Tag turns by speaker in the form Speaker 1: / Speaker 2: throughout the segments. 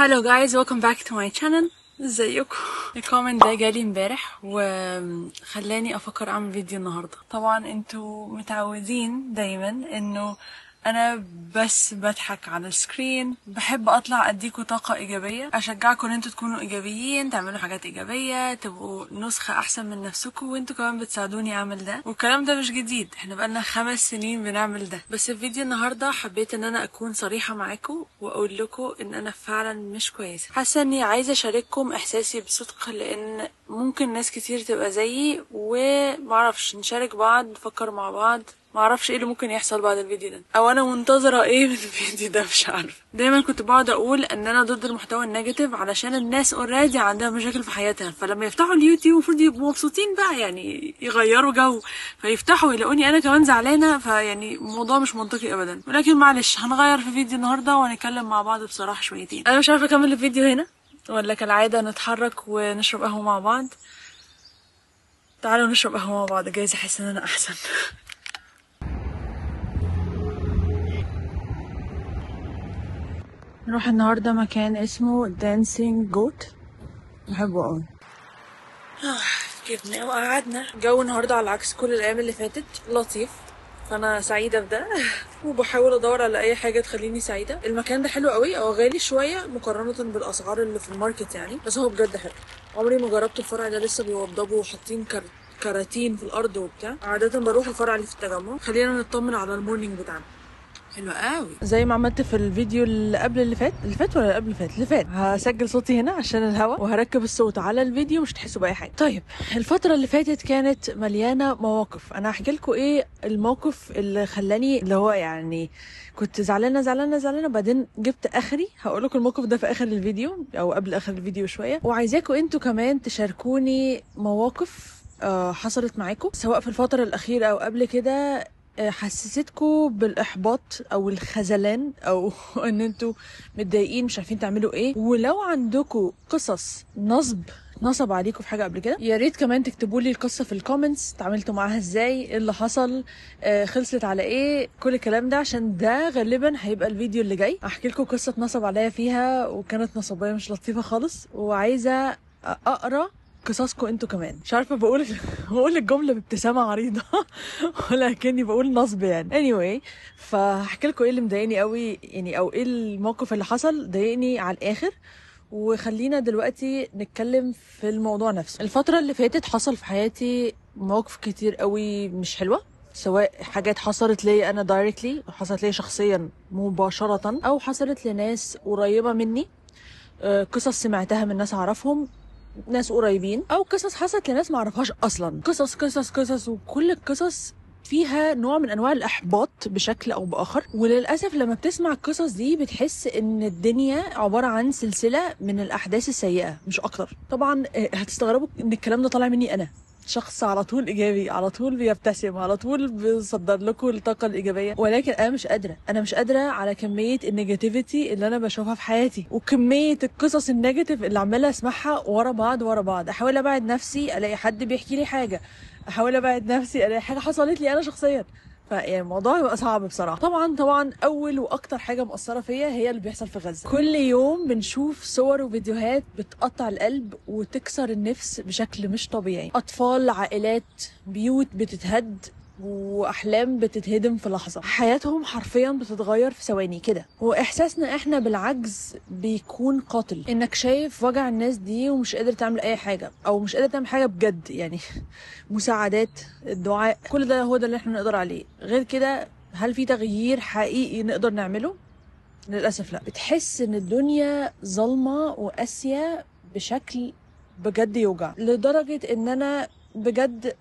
Speaker 1: Hello guys, welcome back to my channel. ازيكم؟ الكومنت ده جالي امبارح وخلاني افكر اعمل فيديو النهارده. طبعا انتوا متعودين دايما انه انا بس بضحك على السكرين، بحب اطلع اديكوا طاقه ايجابيه، اشجعكم ان انتوا تكونوا ايجابيين، تعملوا حاجات ايجابيه، تبقوا نسخه احسن من نفسكم، وانتوا كمان بتساعدوني اعمل ده. والكلام ده مش جديد، احنا بقالنا 5 سنين بنعمل ده. بس في فيديو النهارده حبيت ان انا اكون صريحه معاكم واقول لكم ان انا فعلا مش كويسه. حاسه اني عايزه اشارككم احساسي بصدق، لان ممكن ناس كتير تبقى زيي ومعرفش، نشارك بعض، نفكر مع بعض. معرفش ايه اللي ممكن يحصل بعد الفيديو ده، او انا منتظره ايه من الفيديو ده، مش عارفه. دايما كنت بقعد اقول ان انا ضد المحتوى النيجاتيف علشان الناس اوريدي عندها مشاكل في حياتها، فلما يفتحوا اليوتيوب المفروض يبقوا مبسوطين بقى، يعني يغيروا جو، فيفتحوا يلاقوني انا كمان زعلانه. فيعني الموضوع مش منطقي ابدا، ولكن معلش هنغير في فيديو النهارده وهنتكلم مع بعض بصراحه شويتين. انا مش عارفه اكمل الفيديو هنا ولا كالعاده نتحرك ونشرب قهوه مع بعض. تعالوا نشرب قهوه مع بعض، جايز احس ان انا احسن. نروح النهارده مكان اسمه دانسينج جوت، بحبه قوي. جبنا وقعدنا. الجو النهارده على عكس كل الايام اللي فاتت لطيف، فانا سعيده بده. وبحاول ادور على اي حاجه تخليني سعيده. المكان ده حلو قوي، او غالي شويه مقارنه بالاسعار اللي في الماركت يعني، بس هو بجد حلو. عمري ما جربت الفرع ده، لسه بيوضبوا وحاطين كراتين في الارض وبتاع. عاده بروح الفرع اللي في التجمع. خلينا نطمن على المورنينج بتاعنا. حلوة قوي، زي ما عملت في الفيديو اللي قبل اللي فات ولا قبل اللي فات. هسجل صوتي هنا عشان الهوا، وهركب الصوت على الفيديو، مش تحسوا باي حاجه. طيب، الفتره اللي فاتت كانت مليانه مواقف. انا هحكي لكم ايه الموقف اللي خلاني، اللي هو يعني كنت زعلانه، بعدين جبت اخري. هقول لكم الموقف ده في اخر الفيديو او قبل اخر الفيديو شويه، وعايزاكم انتوا كمان تشاركوني مواقف حصلت معاكم سواء في الفتره الاخيره او قبل كده، حسستكوا بالاحباط او الخذلان، او ان انتوا متضايقين مش عارفين تعملوا ايه. ولو عندكوا قصص نصب عليكم في حاجه قبل كده، يا ريت كمان تكتبوا لي القصه في الكومنتس، تعاملتوا معاها ازاي، ايه اللي حصل، خلصت على ايه، كل الكلام ده، عشان ده غالبا هيبقى الفيديو اللي جاي. احكي لكم قصه نصب عليا فيها، وكانت نصبيه مش لطيفه خالص، وعايزه اقرا قصصكم انتوا كمان. مش عارفه بقول الجمله بابتسامه عريضه ولكني بقول نصب يعني. anyway، فهحكي لكم ايه اللي مضايقني قوي يعني، او ايه الموقف اللي حصل ضايقني على الاخر. وخلينا دلوقتي نتكلم في الموضوع نفسه. الفتره اللي فاتت حصل في حياتي مواقف كتير قوي مش حلوه، سواء حاجات حصلت لي انا دايركتلي، حصلت لي شخصيا مباشره، او حصلت لناس قريبه مني، قصص سمعتها من ناس اعرفهم، ناس قريبين، او قصص حصلت لناس ما اعرفهاش اصلا. قصص، وكل القصص فيها نوع من انواع الاحباط بشكل او باخر. وللاسف لما بتسمع القصص دي بتحس ان الدنيا عباره عن سلسله من الاحداث السيئه مش اكتر. طبعا هتستغربوا ان الكلام ده طالع مني انا، شخص على طول ايجابي، على طول بيبتسم، على طول بيصدر لكم الطاقه الايجابيه، ولكن انا مش قادره على كميه النيجاتيفيتي اللي انا بشوفها في حياتي، وكميه القصص النيجاتيف اللي عماله اسمعها ورا بعض. احاول ابعد نفسي، الاقي حد بيحكي لي حاجه، احاول ابعد نفسي، الاقي حاجه حصلت لي انا شخصيا. فيعني الموضوع يبقى صعب بصراحه. طبعا اول واكتر حاجه مؤثره فيا هي اللي بيحصل في غزه. كل يوم بنشوف صور وفيديوهات بتقطع القلب وتكسر النفس بشكل مش طبيعي. اطفال، عائلات، بيوت بتتهد، واحلام بتتهدم في لحظه. حياتهم حرفيا بتتغير في ثواني كده، واحساسنا احنا بالعجز بيكون قاتل. انك شايف وجع الناس دي ومش قادر تعمل اي حاجه، او مش قادر تعمل حاجه بجد يعني. مساعدات، الدعاء، كل ده هو ده اللي احنا نقدر عليه. غير كده هل في تغيير حقيقي نقدر نعمله؟ للاسف لا. بتحس ان الدنيا ظلمه وقاسيه بشكل بجد يوجع، لدرجه ان انا بجد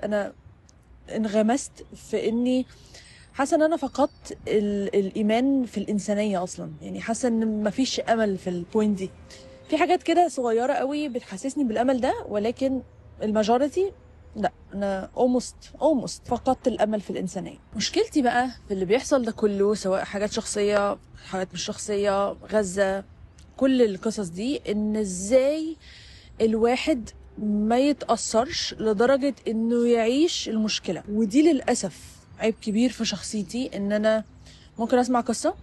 Speaker 1: انا انغمست في اني حاسه ان انا فقدت الايمان في الانسانيه اصلا. يعني حاسه ان مفيش امل في البوينت دي. في حاجات كده صغيره قوي بتحسسني بالامل ده، ولكن الماجوريتي لا. انا almost فقدت الامل في الانسانيه. مشكلتي بقى في اللي بيحصل ده كله، سواء حاجات شخصيه، حاجات مش شخصيه، غزه، كل القصص دي، ان ازاي الواحد ما يتأثرش لدرجة انه يعيش المشكلة. ودي للأسف عيب كبير في شخصيتي، ان انا ممكن اسمع قصة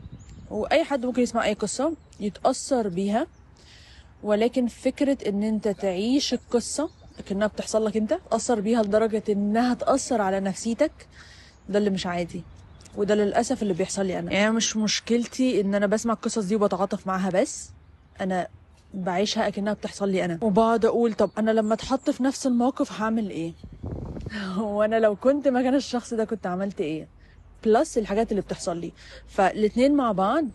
Speaker 1: واي حد ممكن يسمع اي قصه يتاثر بيها، ولكن فكره ان انت تعيش القصه كأنها بتحصل لك انت، تاثر بيها لدرجه انها تاثر على نفسيتك، ده اللي مش عادي، وده للاسف اللي بيحصل لي انا. يعني مش مشكلتي ان انا بسمع القصص دي وبتعاطف معاها، بس انا بعيشها اكنها بتحصل لي انا، وبقعد اقول طب انا لما اتحط في نفس الموقف هعمل ايه؟ وانا لو كنت مكان الشخص ده كنت عملت ايه؟ بلس الحاجات اللي بتحصل لي، فالاتنين مع بعض.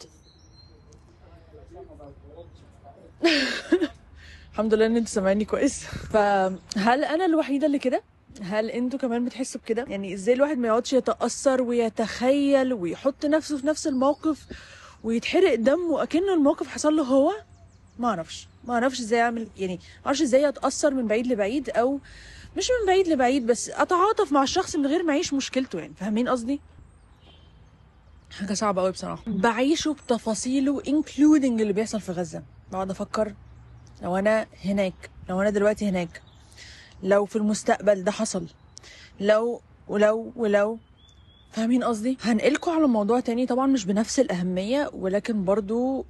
Speaker 1: الحمد لله ان انتوا سامعيني كويس. فهل انا الوحيده اللي كده؟ هل انتوا كمان بتحسوا بكده؟ يعني ازاي الواحد ما يقعدش يتاثر ويتخيل ويحط نفسه في نفس الموقف ويتحرق دمه اكنه الموقف حصل له هو؟ ما اعرفش ازاي اعمل، يعني ما اعرفش ازاي اتاثر من بعيد لبعيد، او مش من بعيد لبعيد بس اتعاطف مع الشخص من غير ما اعيش مشكلته. يعني فاهمين قصدي؟ حاجه صعبه قوي بصراحه. بعيشه بتفاصيله including اللي بيحصل في غزه. بقعد افكر لو انا هناك، لو انا دلوقتي هناك، لو في المستقبل ده حصل، لو ولو فاهمين قصدي؟ هنقلكوا على موضوع تاني طبعا مش بنفس الأهمية، ولكن برضو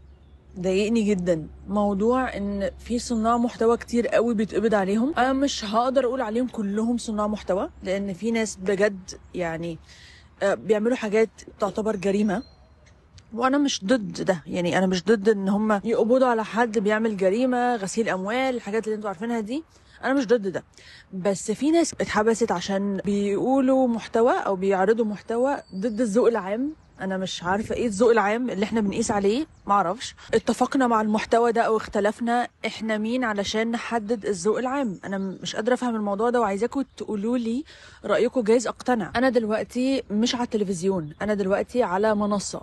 Speaker 1: ضايقني جدا موضوع ان في صناع محتوى كتير قوي بيتقبض عليهم. انا مش هقدر اقول عليهم كلهم صناع محتوى، لان في ناس بجد يعني بيعملوا حاجات تعتبر جريمة، وانا مش ضد ده. يعني انا مش ضد ان هم يقبضوا على حد بيعمل جريمه، غسيل اموال، الحاجات اللي انتوا عارفينها دي، انا مش ضد ده. بس في ناس اتحبست عشان بيقولوا محتوى او بيعرضوا محتوى ضد الذوق العام. انا مش عارفه ايه الذوق العام اللي احنا بنقيس عليه، معرفش اتفقنا مع المحتوى ده او اختلفنا، احنا مين علشان نحدد الذوق العام؟ انا مش قادره افهم الموضوع ده، وعايزاكم تقولوا لي رايكم، جايز اقتنع. انا دلوقتي مش على التلفزيون، انا دلوقتي على منصه،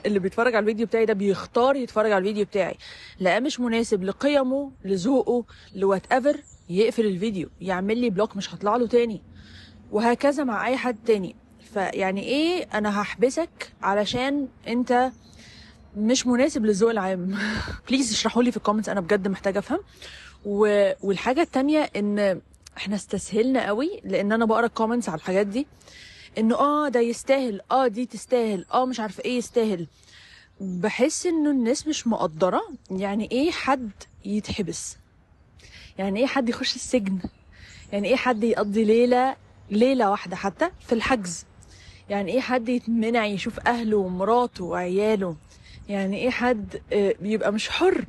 Speaker 1: اللي بيتفرج على الفيديو بتاعي ده بيختار يتفرج على الفيديو بتاعي، لقى مش مناسب لقيمه، لذوقه، لوات ايفر، يقفل الفيديو، يعمل لي بلوك، مش هطلع له تاني. وهكذا مع اي حد تاني. فيعني ايه انا هحبسك علشان انت مش مناسب للذوق العام؟ بليز اشرحوا لي في الكومنتس، انا بجد محتاجه افهم. والحاجه التانيه ان احنا استسهلنا قوي، لان انا بقرا الكومنتس على الحاجات دي انه ده يستاهل، دي تستاهل، مش عارفه ايه يستاهل. بحس انه الناس مش مقدره يعني ايه حد يتحبس، يعني ايه حد يخش السجن، يعني ايه حد يقضي ليله واحده حتى في الحجز، يعني ايه حد يتمنع يشوف اهله ومراته وعياله، يعني ايه حد بيبقى مش حر.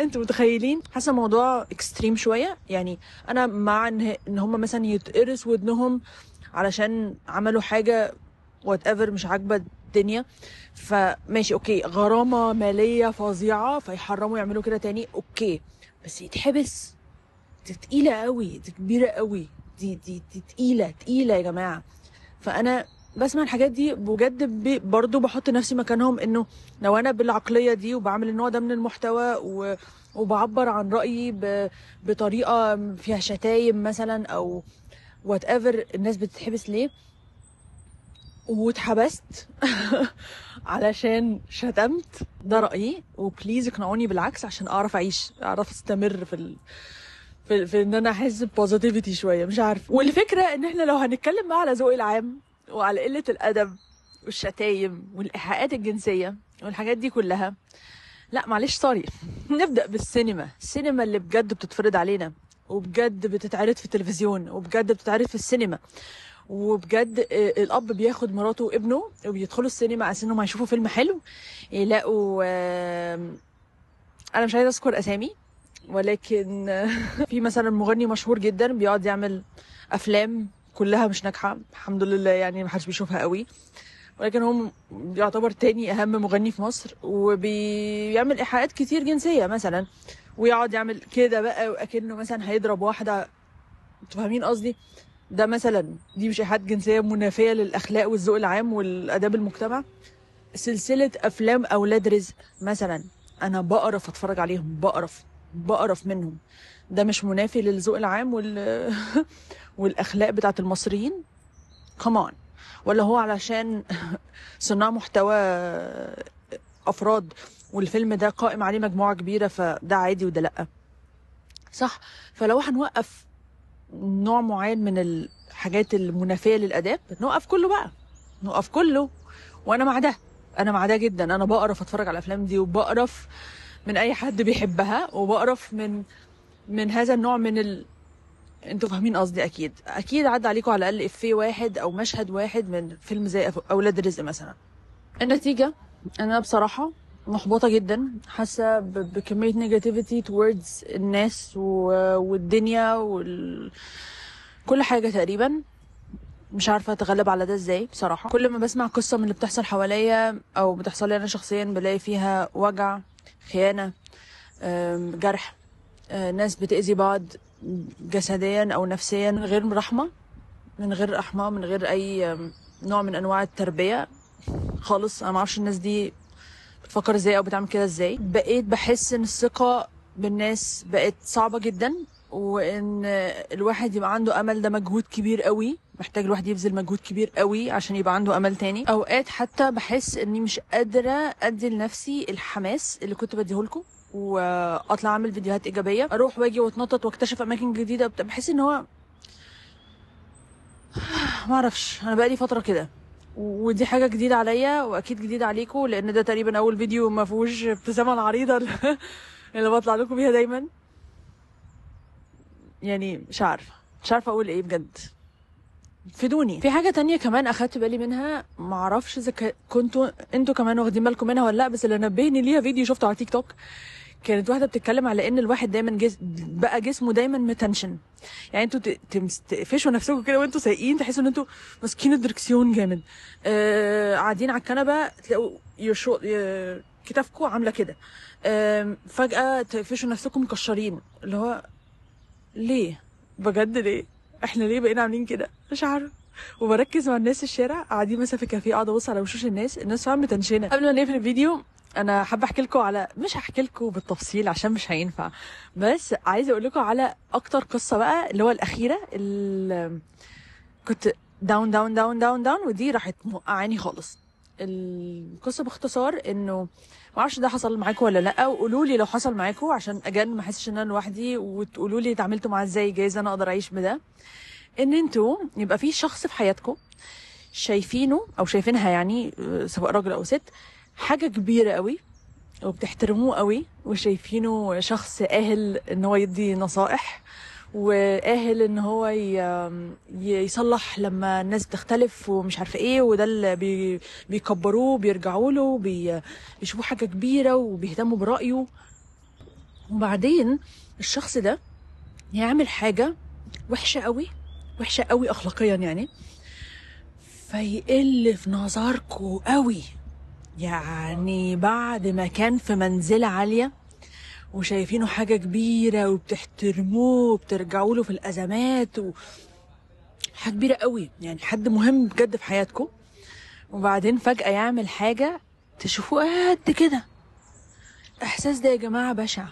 Speaker 1: انتوا متخيلين؟ حاسه الموضوع اكستريم شويه. يعني انا مع ان هم مثلا يتقرص ودنهم علشان عملوا حاجه وات ايفر مش عاجبه الدنيا، فماشي اوكي، غرامه ماليه فظيعه فيحرموا يعملوا كده تاني، اوكي. بس يتحبس؟ دي تقيله قوي، دي كبيره قوي، دي تقيله يا جماعه. فانا بسمع الحاجات دي بجد برضو بحط نفسي مكانهم، انه لو انا بالعقليه دي وبعمل النوع ده من المحتوى وبعبر عن رايي بطريقه فيها شتايم مثلا او وات ايفر، الناس بتتحبس ليه؟ واتحبست علشان شتمت؟ ده رايي، وبليز اقنعوني بالعكس عشان اعرف اعيش، اعرف استمر في ان انا احس ببوزيتيفيتي شويه، مش عارفه. والفكره ان احنا لو هنتكلم بقى على ذوق العام وعلى قله الادب والشتايم والايحاءات الجنسيه والحاجات دي كلها، لا معلش سوري. نبدا بالسينما، السينما اللي بجد بتتفرض علينا، وبجد بتتعرض في التلفزيون، وبجد بتتعرض في السينما، وبجد الاب بياخد مراته وابنه وبيدخلوا السينما على انهم هيشوفوا فيلم حلو، يلاقوا انا مش عايزه اذكر اسامي، ولكن في مثلا مغني مشهور جدا بيقعد يعمل افلام كلها مش ناجحه الحمد لله، يعني ما حدش بيشوفها قوي، ولكن هو يعتبر تاني اهم مغني في مصر، وبيعمل ايحاءات كتير جنسيه مثلا، ويقعد يعمل كده بقى واكنه مثلا هيضرب واحده. انتوا فاهمين قصدي؟ ده مثلا دي مش ايحاءات جنسيه منافيه للاخلاق والذوق العام والاداب المجتمع؟ سلسله افلام اولاد رزق مثلا، انا بقرف اتفرج عليهم، بقرف منهم. ده مش منافي للذوق العام والاخلاق بتاعت المصريين؟ كمان. ولا هو علشان صناع محتوى افراد والفيلم ده قائم عليه مجموعه كبيره فده عادي وده لا؟ صح. فلو هنوقف نوع معين من الحاجات المنافيه للاداب، نوقف كله بقى، نوقف كله، وانا مع ده. انا مع ده جدا، انا بقرف اتفرج على الافلام دي، وبقرف من اي حد بيحبها، وبقرف من هذا النوع انتوا فاهمين قصدي. اكيد عدى عليكم على الاقل افيه واحد او مشهد واحد من فيلم زي اولاد رزق مثلا. النتيجه انا بصراحه محبطه جدا، حاسه بكميه نيجاتيفيتي towards الناس والدنيا كل حاجه تقريبا. مش عارفه اتغلب على ده ازاي بصراحه. كل ما بسمع قصه من اللي بتحصل حواليا او بتحصل لي انا شخصيا بلاقي فيها وجع، خيانه، جرح، ناس بتأذي بعض جسديا او نفسيا من غير رحمه، من غير اي نوع من انواع التربيه خالص. انا ما اعرفش الناس دي بتفكر ازاي او بتعمل كده ازاي. بقيت بحس ان الثقه بالناس بقت صعبه جدا، وان الواحد يبقى عنده امل ده مجهود كبير قوي، محتاج الواحد يبذل مجهود كبير قوي عشان يبقى عنده امل تاني. اوقات حتى بحس اني مش قادره ادي لنفسي الحماس اللي كنت بديهولكم، واطلع اعمل فيديوهات ايجابيه، اروح واجي واتنطط واكتشف اماكن جديده. بحس ان هو ما اعرفش، انا بقالي فتره كده، ودي حاجه جديده عليا واكيد جديده عليكم، لان ده تقريبا اول فيديو ما فيهوش ابتسامه العريضه اللي بطلع لكم بيها دايما. يعني مش عارفه اقول ايه بجد، فيدوني. في حاجه تانية كمان اخدت بالي منها، ما اعرفش اذا كنتوا انتوا كمان واخدين بالكم منها ولا لا، بس اللي نبهني ليها فيديو شفته على تيك توك. كانت واحده بتتكلم على ان الواحد دايما بقى جسمه دايما متنشن. يعني انتوا تقفشوا نفسكم كده وانتوا سايقين، تحسوا ان انتوا ماسكين الدركسيون جامد، قاعدين على الكنبه تلاقوا كتافكم عامله كده، فجاه تقفشوا نفسكم مكشرين. اللي هو ليه بجد؟ ليه احنا ليه بقينا عاملين كده؟ مش عارف. وبركز مع الناس الشارع قاعدين مثلا في كافيه، قاعده ابص على وشوش الناس فعلا متنشنه. قبل ما نقفل الفيديو انا حابه احكي لكم على، مش هحكي لكم بالتفصيل عشان مش هينفع، بس عايزه اقول لكم على اكتر قصه بقى، اللي هو الاخيره اللي كنت داون داون داون داون داون، ودي راحت موقعاني خالص. القصه باختصار انه ما اعرفش ده حصل معاكم ولا لا، وقولوا لي لو حصل معاكم عشان اجان ما احسش ان انا لوحدي، وتقولوا لي اتعاملتوا معاه ازاي، جايز انا اقدر اعيش بده. ان انتوا يبقى في شخص في حياتكم شايفينه او شايفينها، يعني سواء راجل او ست، حاجه كبيره قوي وبتحترموه قوي، وشايفينه شخص اهل ان هو يدي نصائح، واهل ان هو يصلح لما الناس بتختلف ومش عارفه ايه، وده اللي بيكبروه، بيرجعوا له، بيشوفوه حاجه كبيره وبيهتموا برايه. وبعدين الشخص ده يعمل حاجه وحشه قوي، وحشه قوي اخلاقيا يعني، فيقل في نظركوا قوي. يعني بعد ما كان في منزلة عالية وشايفينه حاجة كبيرة وبتحترموه وبترجعوا له في الأزمات حاجة كبيرة قوي، يعني حد مهم بجد في حياتكم، وبعدين فجأة يعمل حاجة تشوفوه قد كده. إحساس ده يا جماعة بشع.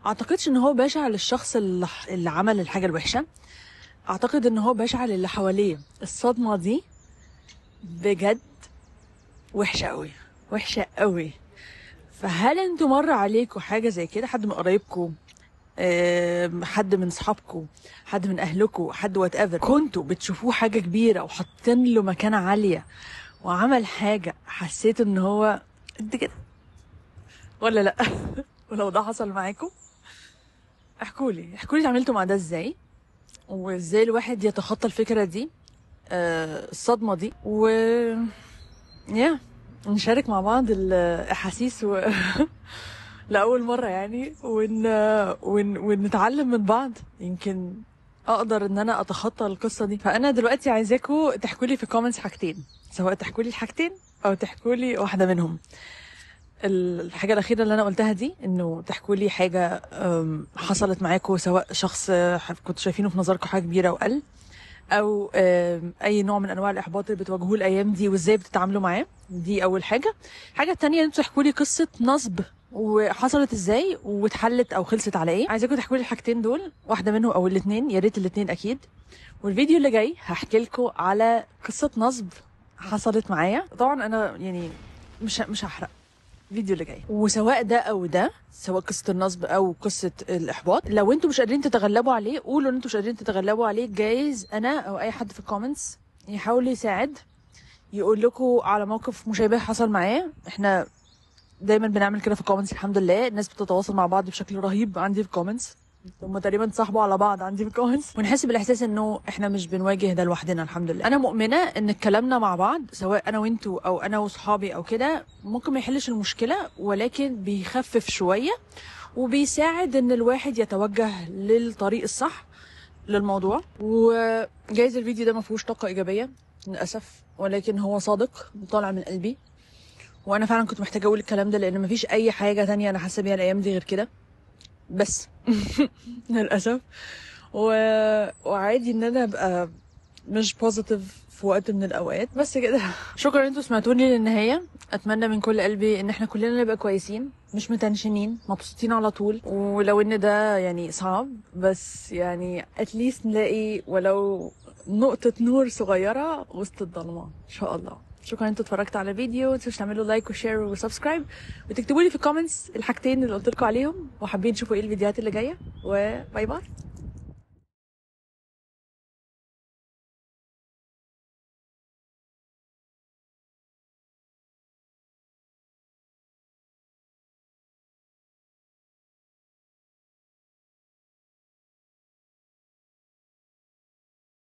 Speaker 1: أعتقدش إن هو بشع للشخص اللي عمل الحاجة الوحشة، أعتقد إن هو بشع للي حواليه. الصدمة دي بجد وحشة قوي، وحشة قوي. فهل انتوا مر عليكم حاجة زي كده؟ حد من قرايبكم، حد من صحابكم، حد من اهلكم، حد وات ايفر، كنتوا بتشوفوه حاجة كبيرة وحاطين له مكانة عالية، وعمل حاجة حسيت ان هو قد كده ولا لا؟ ولو ده حصل معاكم احكوا لي عملتوا مع ده ازاي، وازاي الواحد يتخطى الفكرة دي، الصدمة دي، نشارك مع بعض الأحاسيس لأول مرة يعني، ونتعلم من بعض. يمكن أقدر إن أنا أتخطى القصة دي. فأنا دلوقتي عايزاكم تحكوا لي في كومنتس حاجتين، سواء تحكوا لي الحاجتين أو تحكوا لي واحدة منهم. الحاجة الأخيرة اللي أنا قلتها دي، إنه تحكوا لي حاجة حصلت معاكم، سواء شخص كنتوا شايفينه في نظركم حاجة كبيرة وقل، او اي نوع من انواع الاحباط اللي بتواجهوه الايام دي وازاي بتتعاملوا معاه. دي اول حاجه. الحاجه الثانيه انتوا تحكوا لي قصه نصب وحصلت ازاي واتحلت او خلصت على ايه. عايزاكم تحكوا لي الحاجتين دول، واحده منهم او الاثنين، يا ريت الاثنين اكيد. والفيديو اللي جاي هحكي لكم على قصه نصب حصلت معايا. طبعا انا يعني مش هحرق الفيديو اللي جاي. وسواء ده او ده، سواء قصه النصب او قصه الاحباط، لو انتوا مش قادرين تتغلبوا عليه قولوا ان انتوا مش قادرين تتغلبوا عليه، جايز انا او اي حد في الكومنتس يحاول يساعد، يقول لكم على موقف مشابه حصل معاه. احنا دايما بنعمل كده في الكومنتس، الحمد لله الناس بتتواصل مع بعض بشكل رهيب عندي في الكومنتس، هم تقريبا اتصاحبوا على بعض عندي في الكومنتس، ونحس بالاحساس انه احنا مش بنواجه ده لوحدنا الحمد لله. انا مؤمنه ان كلامنا مع بعض سواء انا وانتوا او انا وصحابي او كده ممكن ما يحلش المشكله، ولكن بيخفف شويه وبيساعد ان الواحد يتوجه للطريق الصح للموضوع. وجايز الفيديو ده ما فيهوش طاقه ايجابيه للاسف، ولكن هو صادق وطالع من قلبي، وانا فعلا كنت محتاجه اقول الكلام ده لان مفيش اي حاجه تانية انا حاسه بيها الايام دي غير كده بس. للاسف وعادي ان انا ابقى مش بوزيتيف في وقت من الاوقات بس كده. شكرا ان انتوا سمعتوني للنهايه، اتمنى من كل قلبي ان احنا كلنا نبقى كويسين، مش متنشنين، مبسوطين على طول، ولو ان ده يعني صعب بس يعني اتليست نلاقي ولو نقطه نور صغيره وسط الضلمه ان شاء الله. شكرا ان انتوا اتفرجتوا على الفيديو، متنسوش تعملوا لايك وشير وسبسكرايب، وتكتبوا لي في الكومنتس الحاجتين اللي قلت لكم عليهم، وحابين تشوفوا ايه الفيديوهات اللي جايه، وباي باي.